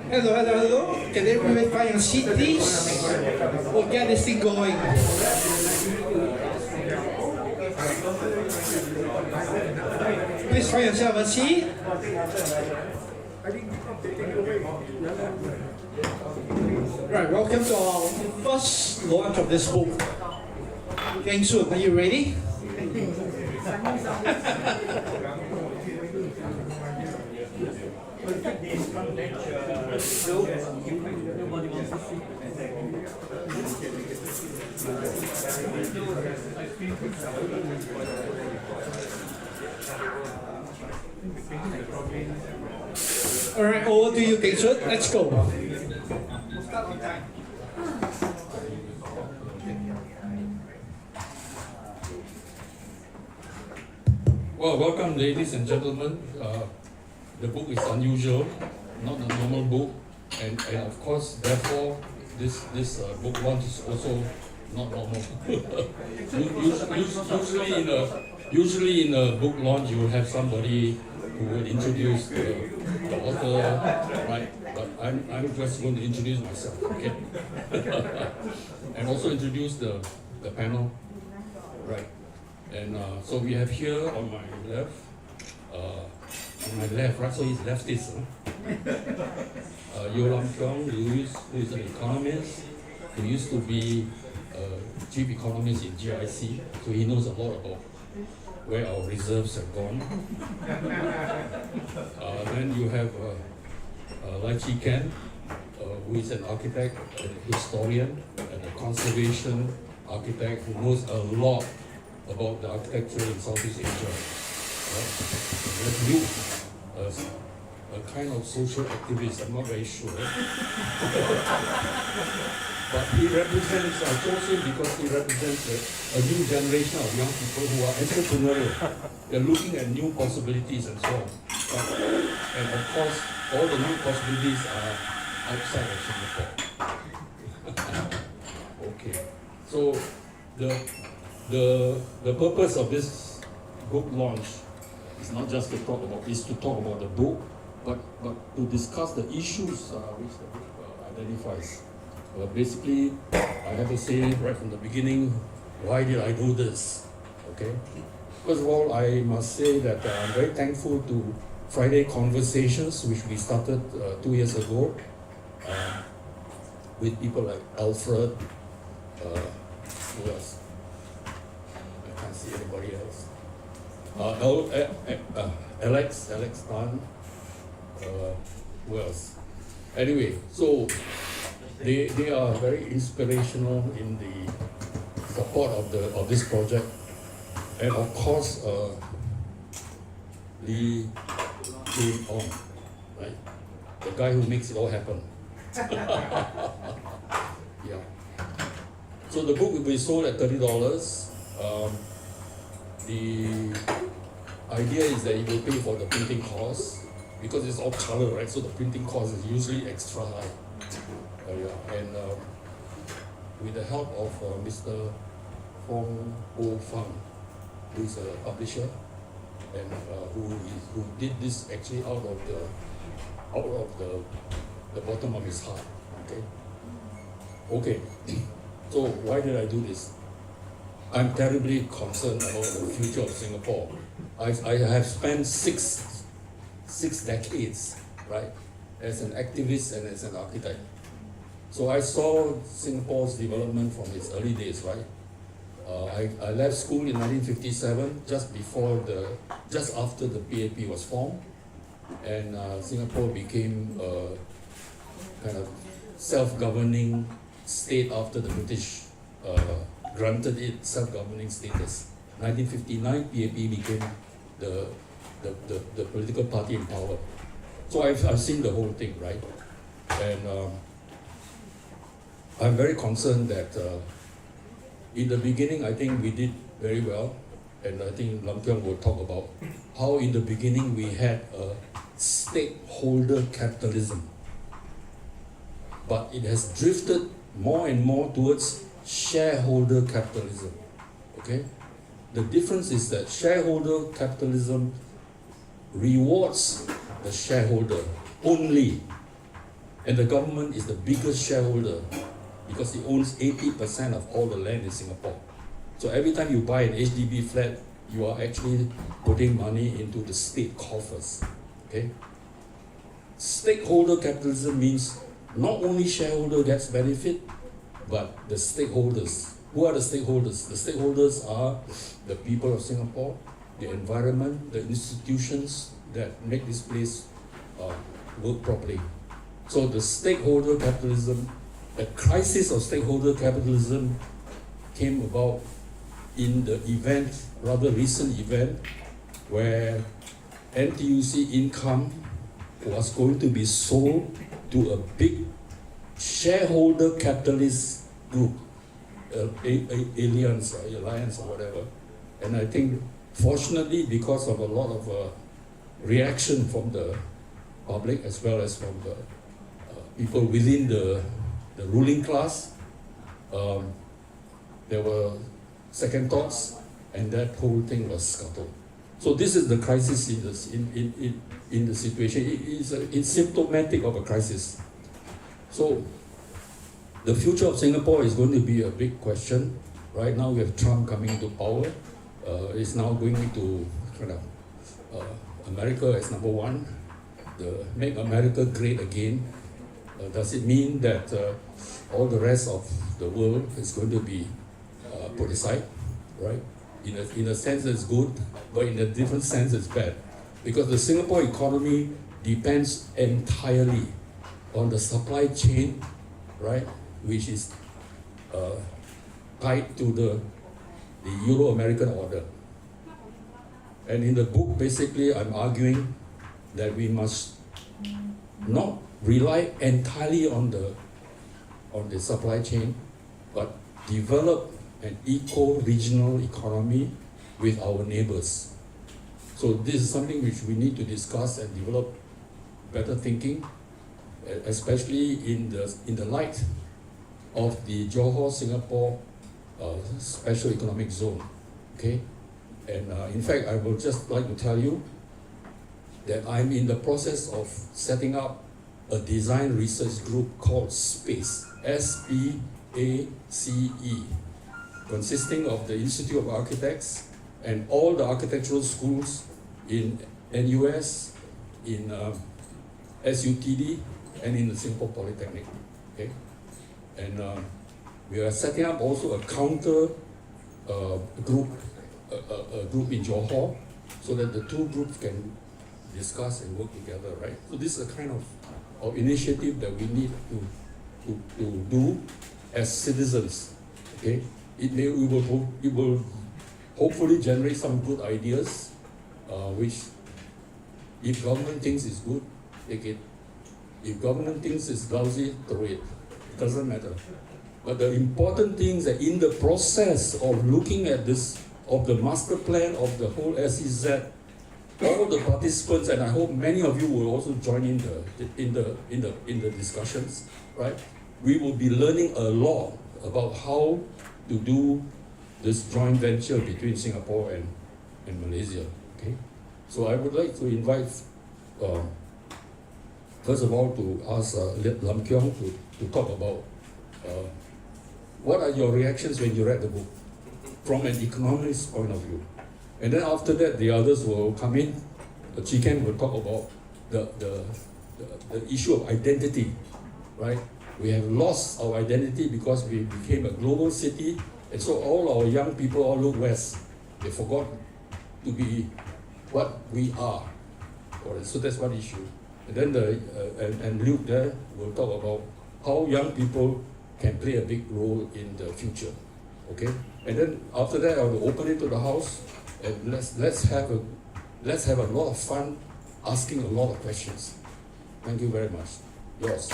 Hello, hello, hello. Can everybody find a seat, please? We'll get this thing going. Please find yourself a seat. Right, welcome to our first launch of this book. Kheng Soon, are you ready? All right, over to you, Kheng Soon. Let's go. We'll start on time. Well, welcome, ladies and gentlemen. The book is unusual, not a normal book, and of course, therefore, this book launch is also not normal. Usually in a book launch, you will have somebody who will introduce the author, right? But I'm just going to introduce myself, okay? And also introduce the panel, right? And so we have here on my left, right? So he's leftist, Yeoh Keong, who is an economist, who used to be chief economist in GIC, so he knows a lot about where our reserves have gone. Then you have Kien, who is an architect, a historian, and a conservation architect who knows a lot about the architecture in Southeast Asia. There's you, a kind of social activist, I'm not very sure. But he represents, I chose him because he represents a new generation of young people who are entrepreneurial. They're looking at new possibilities and so on. And of course, all the new possibilities are outside of Singapore. Okay, so the purpose of this book launch is not just to talk about the book, but to discuss the issues which the book identifies. Basically, I have to say right from the beginning, why did I do this? Okay. First of all, I must say that I'm very thankful to Friday Conversations, which we started 2 years ago, with people like Alfred. Who else? I can't see anybody else. Alex Tan. Who else? Anyway, so they are very inspirational in the support of this project, and of course Keong, right? The guy who makes it all happen. Yeah. So the book will be sold at $30. The idea is that you will pay for the printing costs because it's all color, right? So the printing cost is usually extra high. And with the help of Mr. Fong Ho Fang, who is a publisher and who did this actually out of the bottom of his heart. Okay. So why did I do this? I'm terribly concerned about the future of Singapore. I have spent six decades, right, as an activist and as an architect. So I saw Singapore's development from its early days, right? I left school in 1957, just after the PAP was formed, and Singapore became a kind of self-governing state after the British granted it self-governing status. 1959, PAP became the political party in power. So I've seen the whole thing, right? And I'm very concerned that in the beginning, I think we did very well, and I think Lam Keong will talk about how in the beginning we had a stakeholder capitalism, but it has drifted more and more towards shareholder capitalism. Okay, the difference is that shareholder capitalism rewards the shareholder only, And the government is the biggest shareholder because it owns 80% of all the land in Singapore. So every time you buy an HDB flat, you are actually putting money into the state coffers. Okay? Stakeholder capitalism means not only shareholder gets benefit, but the stakeholders. Who are the stakeholders? The stakeholders are the people of Singapore, the environment, the institutions that make this place work properly. So the stakeholder capitalism, the crisis of stakeholder capitalism came about in the event, rather recent event, where NTUC Income was going to be sold to a big shareholder capitalist group, Allianz or whatever. And I think, fortunately, because of a lot of reaction from the public as well as from the people within the ruling class, there were second thoughts, and that whole thing was scuttled. So this is the crisis in the situation. It's symptomatic of a crisis. So the future of Singapore is going to be a big question. Right now we have Trump coming into power. It's now going into kind of America as number one. The Make America Great Again. Does it mean that all the rest of the world is going to be put aside, right? In a sense it's good, but in a different sense it's bad. Because the Singapore economy depends entirely on the supply chain, right? Which is tied to the Euro-American order. And in the book, basically, I'm arguing that we must not rely entirely on the supply chain, but develop an eco-regional economy with our neighbours. So this is something which we need to discuss and develop better thinking, especially in the light of the Johor Singapore Special Economic Zone. Okay, and in fact, I would just like to tell you that I'm in the process of setting up a design research group called SPACE, SPACE, consisting of the Institute of Architects and all the architectural schools in NUS, in SUTD, and in the Singapore Polytechnic. Okay, and we are setting up also a counter group, a group in Johor, so that the two groups can discuss and work together, right? So this is a kind of initiative that we need to do as citizens. Okay, it will hopefully generate some good ideas, which if government thinks is good, take it. If government thinks it's lousy, throw it. It doesn't matter. But the important thing is that in the process of looking at this, of the master plan of the whole SEZ, all the participants, and I hope many of you will also join in the discussions, right? We will be learning a lot about how to do this joint venture between Singapore and Malaysia. Okay, so I would like to invite, first of all, to ask Lam Keong to talk about what are your reactions when you read the book from an economist's point of view. And then after that, the others will come in. Chee will talk about the issue of identity, right? We have lost our identity because we became a global city, and so all our young people all look west. They forgot to be what we are. So that's one issue. And then and Luke there will talk about how young people can play a big role in the future. Okay? And then after that, I will open it to the house, and let's have a lot of fun asking a lot of questions. Thank you very much. Yours.